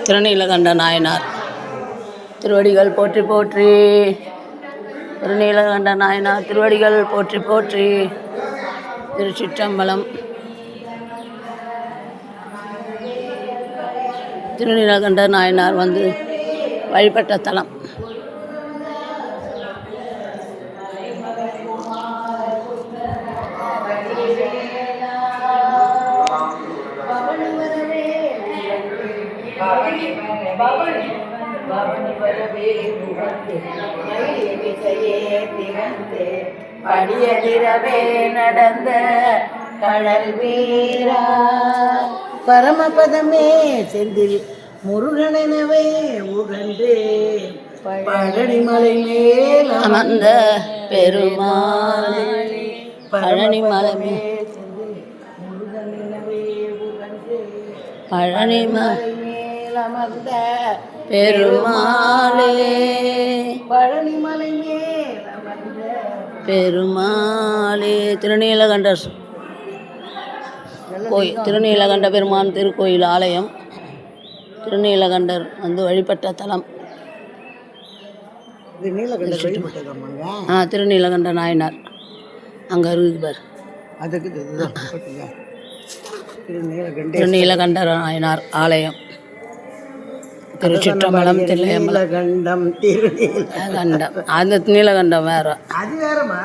திருநீலகண்ட நாயனார் திருவடிகள் போற்றி போற்றி. திருநீலகண்ட நாயனார் திருவடிகள் போற்றி போற்றி. திருச்சிற்றம்பலம். திருநீலகண்ட நாயனார் வந்து வழிபட்ட தலம். படியதிரவே நடந்த கடல் வீரா பரமபதமே செந்தில் முருகனெனவே உகந்தே பழனிமலை மேல் அமர்ந்த பெருமாளே. பழனிமலை முருகனெனவே உகந்தே பழனிமலை மேல் அமர்ந்த பெருமாளே. பழனிமலை மேல் அமர்ந்த பெருமாளே. திருநீலகண்டர் கோயில், திருநீலகண்ட பெருமான் திருக்கோயில் ஆலயம். திருநீலகண்டர் வந்து வழிபட்ட தலம். திருநீலகண்ட நாயனார் அங்கே இருக்குது பார். திருநீலகண்ட நாயனார் ஆலயம் திருச்சிற்றம்பலம். திருநீலகண்டம் அந்த நீலகண்டம் வேற. அது வேறமா.